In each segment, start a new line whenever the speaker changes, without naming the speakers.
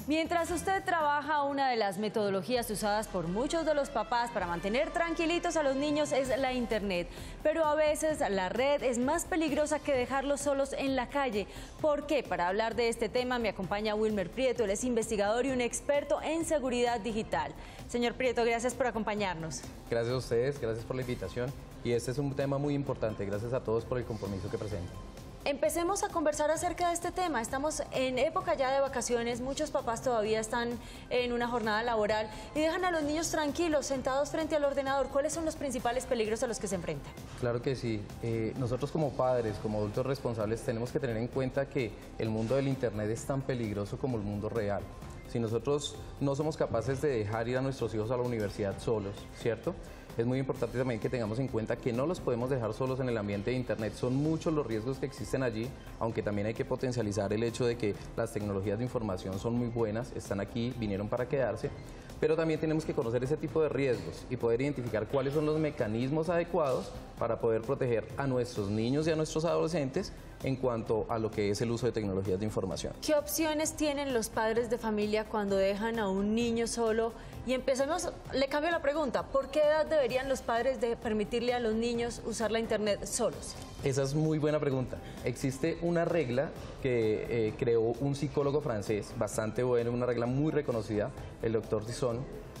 Mientras usted trabaja, una de las metodologías usadas por muchos de los papás para mantener tranquilitos a los niños es la internet. Pero a veces la red es más peligrosa que dejarlos solos en la calle. ¿Por qué? Para hablar de este tema me acompaña Wilmer Prieto. Él es investigador y un experto en seguridad digital. Señor Prieto, gracias por acompañarnos.
Gracias a ustedes, gracias por la invitación. Y este es un tema muy importante. Gracias a todos por el compromiso que presentan.
Empecemos a conversar acerca de este tema. Estamos en época ya de vacaciones, muchos papás todavía están en una jornada laboral y dejan a los niños tranquilos, sentados frente al ordenador. ¿Cuáles son los principales peligros a los que se enfrentan?
Claro que sí. Nosotros como padres, como adultos responsables, tenemos que tener en cuenta que el mundo del internet es tan peligroso como el mundo real. Si nosotros no somos capaces de dejar ir a nuestros hijos a la universidad solos, ¿cierto? Es muy importante también que tengamos en cuenta que no los podemos dejar solos en el ambiente de internet. Son muchos los riesgos que existen allí, aunque también hay que potencializar el hecho de que las tecnologías de información son muy buenas, están aquí, vinieron para quedarse, pero también tenemos que conocer ese tipo de riesgos y poder identificar cuáles son los mecanismos adecuados para poder proteger a nuestros niños y a nuestros adolescentes en cuanto a lo que es el uso de tecnologías de información.
¿Qué opciones tienen los padres de familia cuando dejan a un niño solo? Y empecemos, le cambio la pregunta, ¿por qué edad deberían los padres de permitirle a los niños usar la internet solos?
Esa es muy buena pregunta. Existe una regla que creó un psicólogo francés, bastante bueno, una regla muy reconocida, el doctor Disson.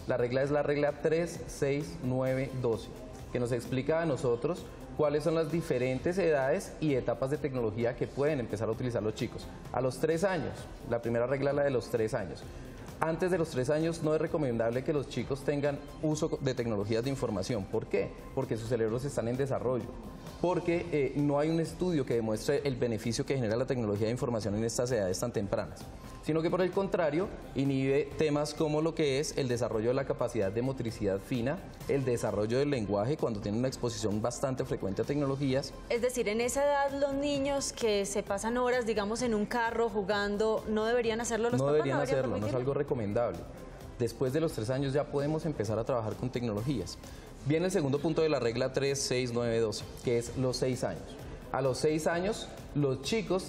La regla es la regla 3, 6, 9, 12, que nos explica a nosotros cuáles son las diferentes edades y etapas de tecnología que pueden empezar a utilizar los chicos. A los 3 años, la primera regla es la de los 3 años. Antes de los 3 años no es recomendable que los chicos tengan uso de tecnologías de información. ¿Por qué? Porque sus cerebros están en desarrollo. Porque no hay un estudio que demuestre el beneficio que genera la tecnología de información en estas edades tan tempranas, sino que por el contrario inhibe temas como lo que es el desarrollo de la capacidad de motricidad fina, el desarrollo del lenguaje cuando tienen una exposición bastante frecuente a tecnologías.
Es decir, en esa edad los niños que se pasan horas, digamos, en un carro jugando, ¿no deberían hacerlo los papás?
No deberían hacerlo, no es algo recomendable. Después de los 3 años ya podemos empezar a trabajar con tecnologías. Viene el segundo punto de la regla 3, 6, 9, 12, que es los 6 años. A los 6 años los chicos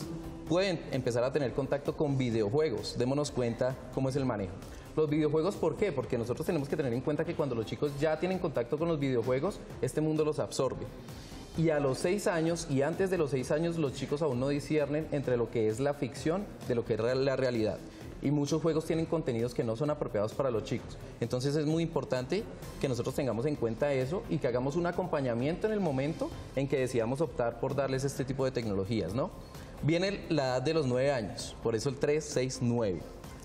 pueden empezar a tener contacto con videojuegos. Démonos cuenta cómo es el manejo. Los videojuegos, ¿por qué? Porque nosotros tenemos que tener en cuenta que cuando los chicos ya tienen contacto con los videojuegos, este mundo los absorbe. Y a los 6 años y antes de los 6 años los chicos aún no disciernen entre lo que es la ficción de lo que es la realidad. Y muchos juegos tienen contenidos que no son apropiados para los chicos. Entonces es muy importante que nosotros tengamos en cuenta eso y que hagamos un acompañamiento en el momento en que decidamos optar por darles este tipo de tecnologías, ¿no? Viene la edad de los 9 años, por eso el 3, 6, 9.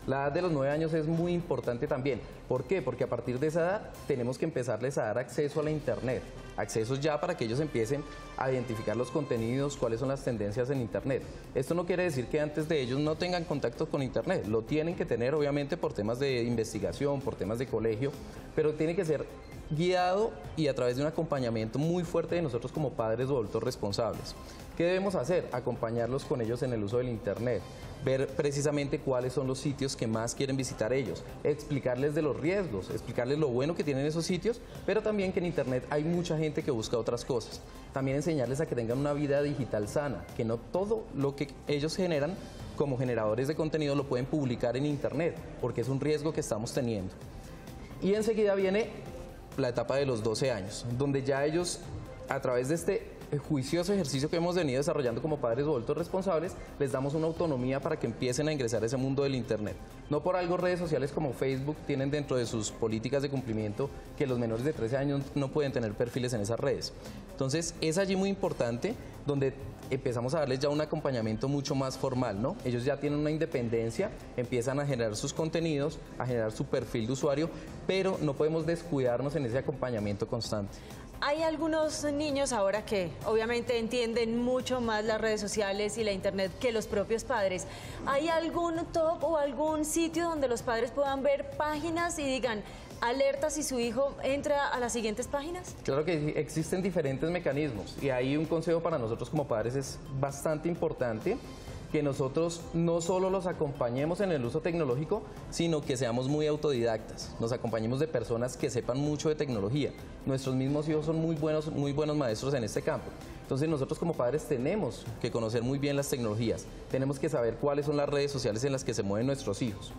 La edad de los 9 años es muy importante también. ¿Por qué? Porque a partir de esa edad tenemos que empezarles a dar acceso a la internet. Accesos ya para que ellos empiecen a identificar los contenidos, cuáles son las tendencias en internet. Esto no quiere decir que antes de ellos no tengan contacto con internet. Lo tienen que tener obviamente por temas de investigación, por temas de colegio, pero tiene que ser guiado y a través de un acompañamiento muy fuerte de nosotros como padres o adultos responsables. ¿Qué debemos hacer? Acompañarlos con ellos en el uso del internet, ver precisamente cuáles son los sitios que más quieren visitar ellos, explicarles de los riesgos, explicarles lo bueno que tienen esos sitios, pero también que en internet hay mucha gente que busca otras cosas. También enseñarles a que tengan una vida digital sana, que no todo lo que ellos generan como generadores de contenido lo pueden publicar en internet, porque es un riesgo que estamos teniendo. Y enseguida viene la etapa de los 12 años, donde ya ellos, a través de este juicioso ejercicio que hemos venido desarrollando como padres o adultos responsables, les damos una autonomía para que empiecen a ingresar a ese mundo del internet. No por algo redes sociales como Facebook tienen dentro de sus políticas de cumplimiento que los menores de 13 años no pueden tener perfiles en esas redes. Entonces es allí muy importante donde empezamos a darles ya un acompañamiento mucho más formal, ¿no? Ellos ya tienen una independencia, empiezan a generar sus contenidos, a generar su perfil de usuario, pero no podemos descuidarnos en ese acompañamiento constante.
Hay algunos niños ahora que obviamente entienden mucho más las redes sociales y la internet que los propios padres. ¿Hay algún top o algún sitio donde los padres puedan ver páginas y digan alerta si su hijo entra a las siguientes páginas?
Claro que sí, existen diferentes mecanismos y ahí un consejo para nosotros como padres es bastante importante que nosotros no solo los acompañemos en el uso tecnológico, sino que seamos muy autodidactas, nos acompañemos de personas que sepan mucho de tecnología. Nuestros mismos hijos son muy buenos maestros en este campo. Entonces nosotros como padres tenemos que conocer muy bien las tecnologías, tenemos que saber cuáles son las redes sociales en las que se mueven nuestros hijos.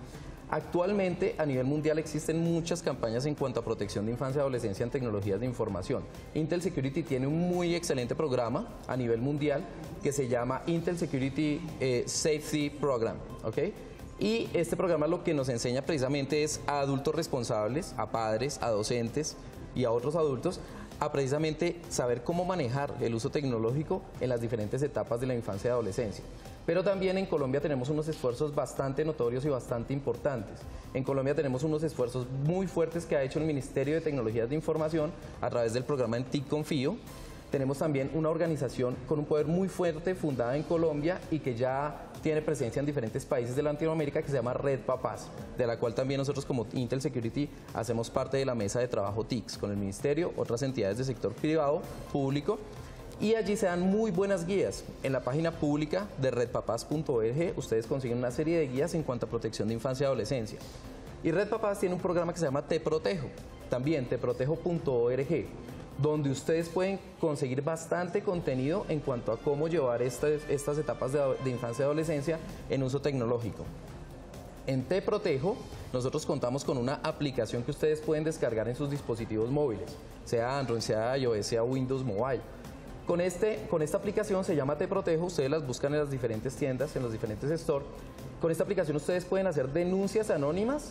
Actualmente, a nivel mundial, existen muchas campañas en cuanto a protección de infancia y adolescencia en tecnologías de información. Intel Security tiene un muy excelente programa a nivel mundial que se llama Intel Security Safety Program, ¿ok? Y este programa lo que nos enseña precisamente es a adultos responsables, a padres, a docentes y a otros adultos, a precisamente saber cómo manejar el uso tecnológico en las diferentes etapas de la infancia y adolescencia. Pero también en Colombia tenemos unos esfuerzos bastante notorios y bastante importantes. En Colombia tenemos unos esfuerzos muy fuertes que ha hecho el Ministerio de Tecnologías de Información a través del programa En TIC Confío. Tenemos también una organización con un poder muy fuerte fundada en Colombia y que ya tiene presencia en diferentes países de Latinoamérica que se llama Red Papás, de la cual también nosotros como Intel Security hacemos parte de la mesa de trabajo TICS con el Ministerio, otras entidades del sector privado, público, y allí se dan muy buenas guías. En la página pública de redpapás.org ustedes consiguen una serie de guías en cuanto a protección de infancia y adolescencia. Y Red Papás tiene un programa que se llama Te Protejo, también teprotejo.org, donde ustedes pueden conseguir bastante contenido en cuanto a cómo llevar estas etapas de infancia y adolescencia en uso tecnológico. En Te Protejo, nosotros contamos con una aplicación que ustedes pueden descargar en sus dispositivos móviles, sea Android, sea iOS, sea Windows Mobile. Con esta aplicación, se llama Te Protejo, ustedes las buscan en las diferentes tiendas, en los diferentes stores. Con esta aplicación ustedes pueden hacer denuncias anónimas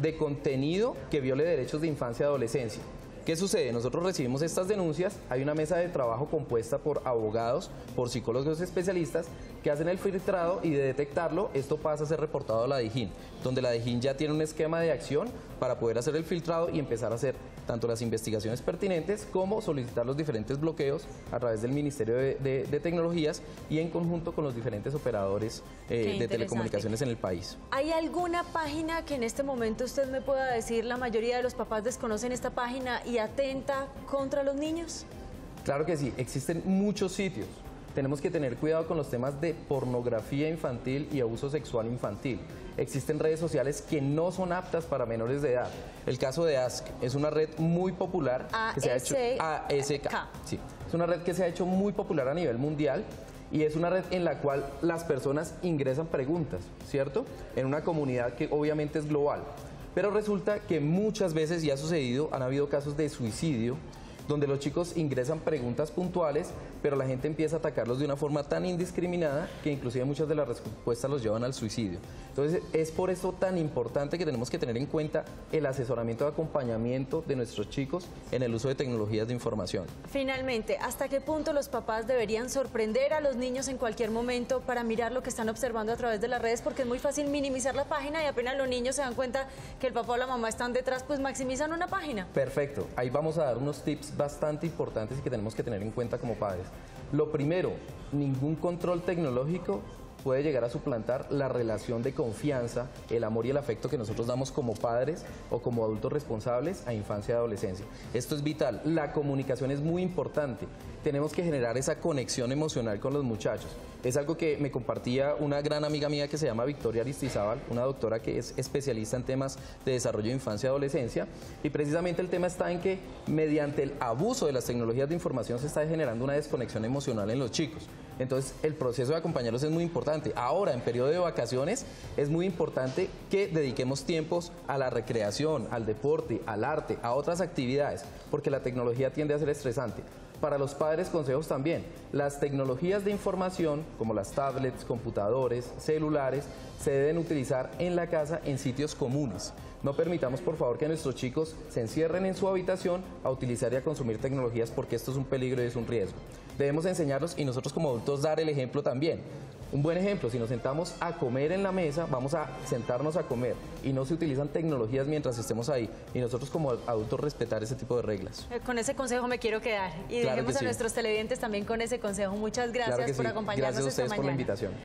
de contenido que viole derechos de infancia y adolescencia. ¿Qué sucede? Nosotros recibimos estas denuncias, hay una mesa de trabajo compuesta por abogados, por psicólogos especialistas que hacen el filtrado y de detectarlo, esto pasa a ser reportado a la DIJÍN, donde la DIJÍN ya tiene un esquema de acción para poder hacer el filtrado y empezar a hacer tanto las investigaciones pertinentes como solicitar los diferentes bloqueos a través del Ministerio de Tecnologías y en conjunto con los diferentes operadores de telecomunicaciones en el país.
¿Hay alguna página que en este momento usted me pueda decir la mayoría de los papás desconocen esta página y atenta contra los niños?
Claro que sí, existen muchos sitios. Tenemos que tener cuidado con los temas de pornografía infantil y abuso sexual infantil. Existen redes sociales que no son aptas para menores de edad. El caso de Ask es una red muy popular que se ha hecho ASK. Sí, es una red que se ha hecho muy popular a nivel mundial y es una red en la cual las personas ingresan preguntas, ¿cierto? En una comunidad que obviamente es global. Pero resulta que muchas veces, y ha sucedido, han habido casos de suicidio, donde los chicos ingresan preguntas puntuales, pero la gente empieza a atacarlos de una forma tan indiscriminada que inclusive muchas de las respuestas los llevan al suicidio. Entonces, es por eso tan importante que tenemos que tener en cuenta el asesoramiento de acompañamiento de nuestros chicos en el uso de tecnologías de información.
Finalmente, ¿hasta qué punto los papás deberían sorprender a los niños en cualquier momento para mirar lo que están observando a través de las redes? Porque es muy fácil minimizar la página y apenas los niños se dan cuenta que el papá o la mamá están detrás, pues maximizan una página.
Perfecto, ahí vamos a dar unos tips bastante importantes y que tenemos que tener en cuenta como padres. Lo primero, ningún control tecnológico puede llegar a suplantar la relación de confianza, el amor y el afecto que nosotros damos como padres o como adultos responsables a infancia y adolescencia. Esto es vital, la comunicación es muy importante, tenemos que generar esa conexión emocional con los muchachos. Es algo que me compartía una gran amiga mía que se llama Victoria Aristizábal, una doctora que es especialista en temas de desarrollo de infancia y adolescencia, y precisamente el tema está en que mediante el abuso de las tecnologías de información se está generando una desconexión emocional en los chicos. Entonces, el proceso de acompañarlos es muy importante. Ahora, en periodo de vacaciones, es muy importante que dediquemos tiempos a la recreación, al deporte, al arte, a otras actividades, porque la tecnología tiende a ser estresante. Para los padres, consejos también. Las tecnologías de información, como las tablets, computadores, celulares, se deben utilizar en la casa en sitios comunes. No permitamos, por favor, que nuestros chicos se encierren en su habitación a utilizar y a consumir tecnologías porque esto es un peligro y es un riesgo. Debemos enseñarlos y nosotros como adultos dar el ejemplo también. Un buen ejemplo, si nos sentamos a comer en la mesa, vamos a sentarnos a comer y no se utilizan tecnologías mientras estemos ahí. Y nosotros como adultos respetar ese tipo de reglas.
Con ese consejo me quiero quedar y dejemos a nuestros televidentes también con ese consejo. Muchas gracias por acompañarnos esta mañana.
Gracias a ustedes por la invitación.